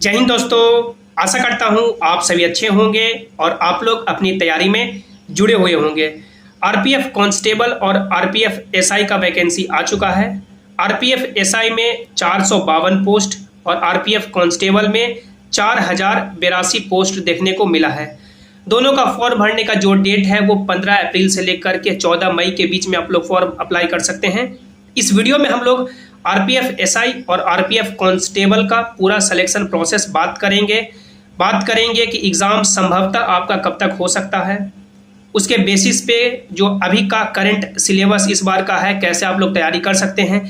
जय हिंद दोस्तों, आशा करता हूं आप सभी अच्छे होंगे और आप लोग अपनी तैयारी में जुड़े हुए होंगे। आरपीएफ कांस्टेबल और आरपीएफ एसआई का वैकेंसी आ चुका है। आरपीएफ एसआई में 452 पोस्ट और आरपीएफ कांस्टेबल में 4082 पोस्ट देखने को मिला है। दोनों का फॉर्म भरने का जो डेट है वो 15 अप्रैल से लेकर के 14 मई के बीच में आप लोग फॉर्म अप्लाई कर सकते हैं। इस वीडियो में हम लोग आरपीएफ एसआई और आरपीएफ कांस्टेबल का पूरा सिलेक्शन प्रोसेस बात करेंगे कि एग्ज़ाम संभवतः आपका कब तक हो सकता है, उसके बेसिस पे जो अभी का करंट सिलेबस इस बार का है, कैसे आप लोग तैयारी कर सकते हैं,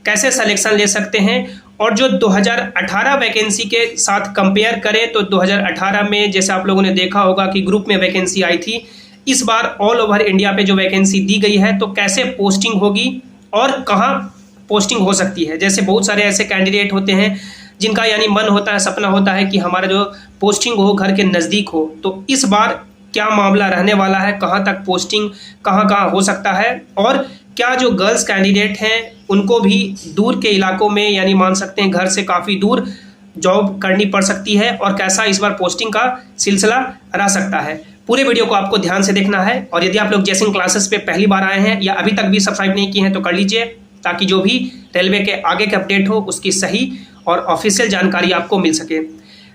कैसे सिलेक्शन ले सकते हैं, और जो 2018 वैकेंसी के साथ कंपेयर करें तो 2018 में जैसे आप लोगों ने देखा होगा कि ग्रुप में वैकेंसी आई थी, इस बार ऑल ओवर इंडिया पे जो वैकेंसी दी गई है तो कैसे पोस्टिंग होगी और कहाँ पोस्टिंग हो सकती है। जैसे बहुत सारे ऐसे कैंडिडेट होते हैं जिनका यानी मन होता है, सपना होता है कि हमारा जो पोस्टिंग हो घर के नज़दीक हो, तो इस बार क्या मामला रहने वाला है, कहाँ तक पोस्टिंग कहाँ हो सकता है, और क्या जो गर्ल्स कैंडिडेट हैं उनको भी दूर के इलाकों में यानी मान सकते हैं घर से काफ़ी दूर जॉब करनी पड़ सकती है, और कैसा इस बार पोस्टिंग का सिलसिला रह सकता है। पूरे वीडियो को आपको ध्यान से देखना है, और यदि आप लोग जैसिंग क्लासेस पे पहली बार आए हैं या अभी तक भी सब्सक्राइब नहीं किए हैं तो कर लीजिए, ताकि जो भी रेलवे के आगे के अपडेट हो उसकी सही और ऑफिशियल जानकारी आपको मिल सके।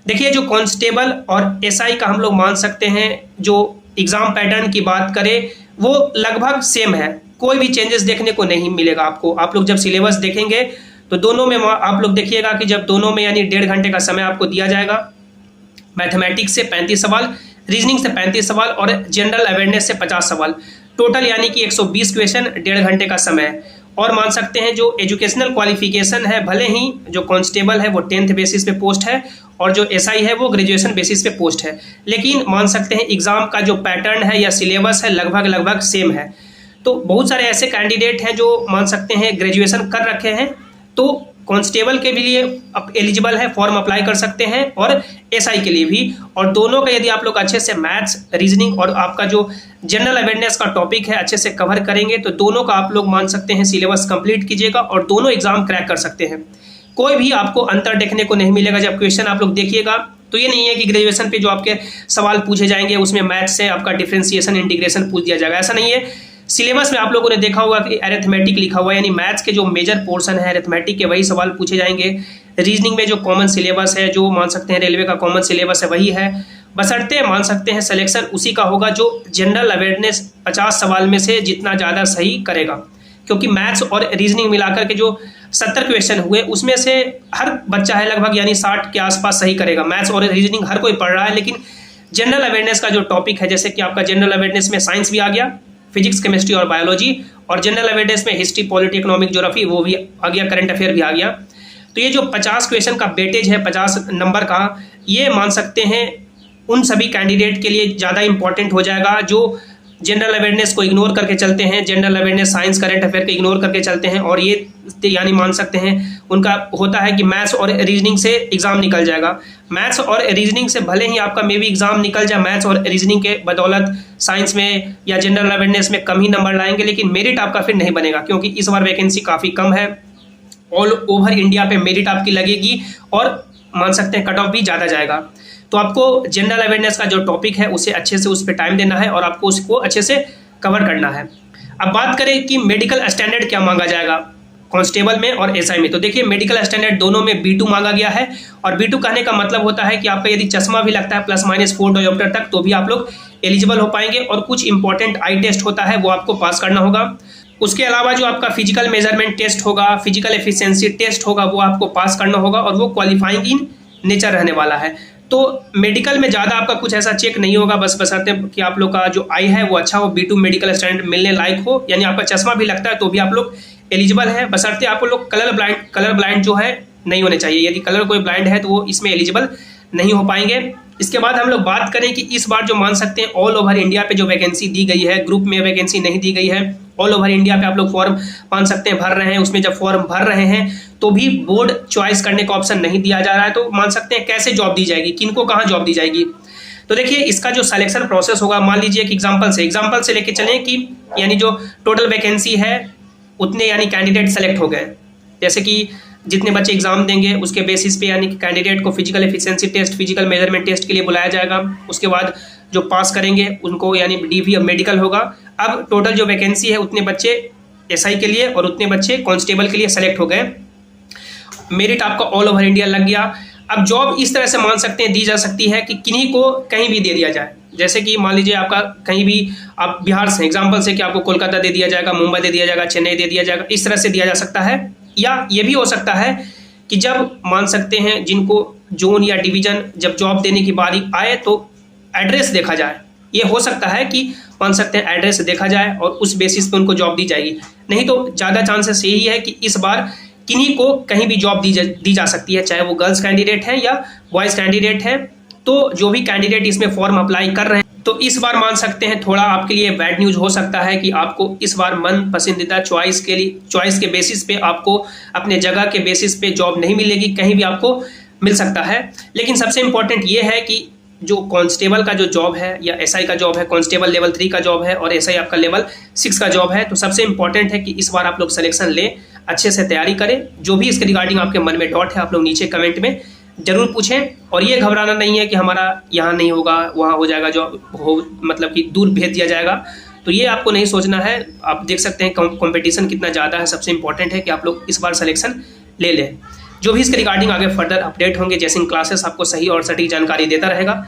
देखिए, जो कांस्टेबल और एसआई का हम लोग मान सकते हैं जो एग्ज़ाम पैटर्न की बात करें वो लगभग सेम है, कोई भी चेंजेस देखने को नहीं मिलेगा आपको। आप लोग जब सिलेबस देखेंगे तो दोनों में आप लोग देखिएगा कि जब दोनों में यानी 1.5 घंटे का समय आपको दिया जाएगा, मैथमेटिक्स से 35 सवाल, रीजनिंग से 35 सवाल और जनरल अवेयरनेस से 50 सवाल, टोटल यानी कि 120 क्वेश्चन, 1.5 घंटे का समय। और मान सकते हैं जो एजुकेशनल क्वालिफिकेशन है, भले ही जो कांस्टेबल है वो 10th बेसिस पे पोस्ट है और जो एसआई है वो ग्रेजुएशन बेसिस पे पोस्ट है, लेकिन मान सकते हैं एग्ज़ाम का जो पैटर्न है या सिलेबस है लगभग सेम है। तो बहुत सारे ऐसे कैंडिडेट हैं जो मान सकते हैं ग्रेजुएशन कर रखे हैं, तो कांस्टेबल के लिए आप एलिजिबल है, फॉर्म अप्लाई कर सकते हैं, और एसआई के लिए भी। और दोनों का यदि आप लोग अच्छे से मैथ्स, रीजनिंग और आपका जो जनरल अवेयरनेस का टॉपिक है अच्छे से कवर करेंगे तो दोनों का आप लोग मान सकते हैं सिलेबस कंप्लीट कीजिएगा और दोनों एग्जाम क्रैक कर सकते हैं। कोई भी आपको अंतर देखने को नहीं मिलेगा। जब क्वेश्चन आप लोग देखिएगा तो ये नहीं है कि ग्रेजुएशन पे जो आपके सवाल पूछे जाएंगे उसमें मैथ्स से आपका डिफरेंशिएशन, इंटीग्रेशन पूछ दिया जाएगा, ऐसा नहीं है। सिलेबस में आप लोगों ने देखा होगा कि अरिथमेटिक लिखा हुआ है, यानी मैथ्स के जो मेजर पोर्शन है अरिथमेटिक के वही सवाल पूछे जाएंगे। रीजनिंग में जो कॉमन सिलेबस है, जो मान सकते हैं रेलवे का कॉमन सिलेबस है, वही है। बशर्ते मान सकते हैं सिलेक्शन उसी का होगा जो जनरल अवेयरनेस 50 सवाल में से जितना ज़्यादा सही करेगा, क्योंकि मैथ्स और रीजनिंग मिलाकर के जो 70 क्वेश्चन हुए उसमें से हर बच्चा है लगभग यानी 60 के आसपास सही करेगा। मैथ्स और रीजनिंग हर कोई पढ़ रहा है, लेकिन जनरल अवेयरनेस का जो टॉपिक है, जैसे कि आपका जनरल अवेयरनेस में साइंस भी आ गया, फिजिक्स, केमिस्ट्री और बायोलॉजी, और जनरल अवेयरनेस में हिस्ट्री, पॉलिटी, इकोनॉमिक, ज्योग्राफी वो भी आ गया, करंट अफेयर भी आ गया। तो ये जो 50 क्वेश्चन का वेटेज है 50 नंबर का, ये मान सकते हैं उन सभी कैंडिडेट के लिए ज़्यादा इंपॉर्टेंट हो जाएगा जो जनरल अवेयरनेस को इग्नोर करके चलते हैं, general awareness, science, current affair को इग्नोर करके चलते हैं, और ये यानी मान सकते हैं उनका होता है कि मैथ्स और रीजनिंग से एग्ज़ाम निकल जाएगा। मैथ्स और रीजनिंग से भले ही आपका मे बी एग्ज़ाम निकल जाए, मैथ्स और रीजनिंग के बदौलत साइंस में या जनरल अवेयरनेस में कम ही नंबर लाएंगे, लेकिन मेरिट आपका फिर नहीं बनेगा, क्योंकि इस बार वैकेंसी काफ़ी कम है। ऑल ओवर इंडिया पे मेरिट आपकी लगेगी और मान सकते हैं कट ऑफ भी ज़्यादा जाएगा। तो आपको जनरल अवेयरनेस का जो टॉपिक है उसे अच्छे से उस पर टाइम देना है और आपको उसको अच्छे से कवर करना है। अब बात करें कि मेडिकल स्टैंडर्ड क्या मांगा जाएगा कांस्टेबल में और एसआई में, तो देखिए मेडिकल स्टैंडर्ड दोनों में B2 मांगा गया है, और B2 कहने का मतलब होता है कि आपका यदि चश्मा भी लगता है +- 4 डायोप्टर तक तो भी आप लोग एलिजिबल हो पाएंगे, और कुछ इंपॉर्टेंट आई टेस्ट होता है वो आपको पास करना होगा। उसके अलावा जो आपका फिजिकल मेजरमेंट टेस्ट होगा, फिजिकल एफिशिएंसी टेस्ट होगा, वो आपको पास करना होगा, और वो क्वालिफाइंग इन नेचर रहने वाला है। तो मेडिकल में ज़्यादा आपका कुछ ऐसा चेक नहीं होगा, बस बशर्ते कि आप लोग का जो आई है वो अच्छा हो, B2 मेडिकल स्टैंडर्ड मिलने लायक हो, यानी आपका चश्मा भी लगता है तो भी आप लोग एलिजिबल है, बशर्ते आप लोग कलर ब्लाइंड जो है नहीं होने चाहिए। यदि कलर कोई ब्लाइंड है तो वो इसमें एलिजिबल नहीं हो पाएंगे। इसके बाद हम लोग बात करें कि इस बार जो मान सकते हैं ऑल ओवर इंडिया पे जो वैकेंसी दी गई है, ग्रुप में वैकेंसी नहीं दी गई है, ऑल ओवर इंडिया पे आप लोग फॉर्म मान सकते हैं भर रहे हैं, उसमें जब फॉर्म भर रहे हैं तो भी बोर्ड चॉइस करने का ऑप्शन नहीं दिया जा रहा है, तो मान सकते हैं कैसे जॉब दी जाएगी, किनको कहाँ जॉब दी जाएगी। तो देखिए इसका जो सिलेक्शन प्रोसेस होगा, मान लीजिए कि एग्जाम्पल से लेके चलें कि यानी जो टोटल वैकेंसी है उतने यानी कैंडिडेट सेलेक्ट हो गए, जैसे कि जितने बच्चे एग्जाम देंगे उसके बेसिस पे, यानी कि कैंडिडेट को physical efficiency test, physical measurement test के लिए बुलाया जाएगा। उसके बाद जो पास करेंगे उनको यानी डीवी मेडिकल होगा। अब टोटल जो वैकेंसी है उतने बच्चे एसआई के लिए और उतने बच्चे कांस्टेबल के लिए सेलेक्ट हो गए। मेरिट आपका ऑल ओवर इंडिया लग गया। अब जॉब इस तरह से मान सकते हैं दी जा सकती है कि किन्हीं को कहीं भी दे दिया जाए। जैसे कि मान लीजिए आपका कहीं भी, आप बिहार से एग्जाम्पल से कि आपको कोलकाता दे दिया जाएगा, मुंबई दे दिया जाएगा, चेन्नई दे दिया जाएगा, इस तरह से दिया जा सकता है। या ये भी हो सकता है कि जब मान सकते हैं जिनको जोन या डिवीजन जब जॉब देने की बारी आए तो एड्रेस देखा जाए। ये हो सकता है कि मान सकते हैं एड्रेस देखा जाए और उस बेसिस पे उनको जॉब दी जाएगी। नहीं तो ज़्यादा चांसेस यही है कि इस बार किन्हीं को कहीं भी जॉब दी जा सकती है, चाहे वो गर्ल्स कैंडिडेट है या बॉयज़ कैंडिडेट है। तो जो भी कैंडिडेट इसमें फॉर्म अप्लाई कर रहे हैं, तो इस बार मान सकते हैं थोड़ा आपके लिए बैड न्यूज़ हो सकता है कि आपको इस बार मन पसंदीदा चॉइस के बेसिस पे आपको अपने जगह के बेसिस पे जॉब नहीं मिलेगी, कहीं भी आपको मिल सकता है। लेकिन सबसे इम्पोर्टेंट ये है कि जो कांस्टेबल का जो जॉब है या एसआई का जॉब है, कांस्टेबल लेवल 3 का जॉब है और एसआई आपका लेवल 6 का जॉब है, तो सबसे इंपॉर्टेंट है कि इस बार आप लोग सिलेक्शन लें, अच्छे से तैयारी करें। जो भी इसके रिगार्डिंग आपके मन में डाउट है आप लोग नीचे कमेंट में जरूर पूछें। और ये घबराना नहीं है कि हमारा यहाँ नहीं होगा, वहाँ हो जाएगा, जॉब हो मतलब कि दूर भेज दिया जाएगा, तो ये आपको नहीं सोचना है। आप देख सकते हैं कंपटीशन कितना ज़्यादा है। सबसे इंपॉर्टेंट है कि आप लोग इस बार सिलेक्शन ले लें। जो भी इसके रिगार्डिंग आगे फर्दर अपडेट होंगे, जैसे क्लासेस आपको सही और सटीक जानकारी देता रहेगा।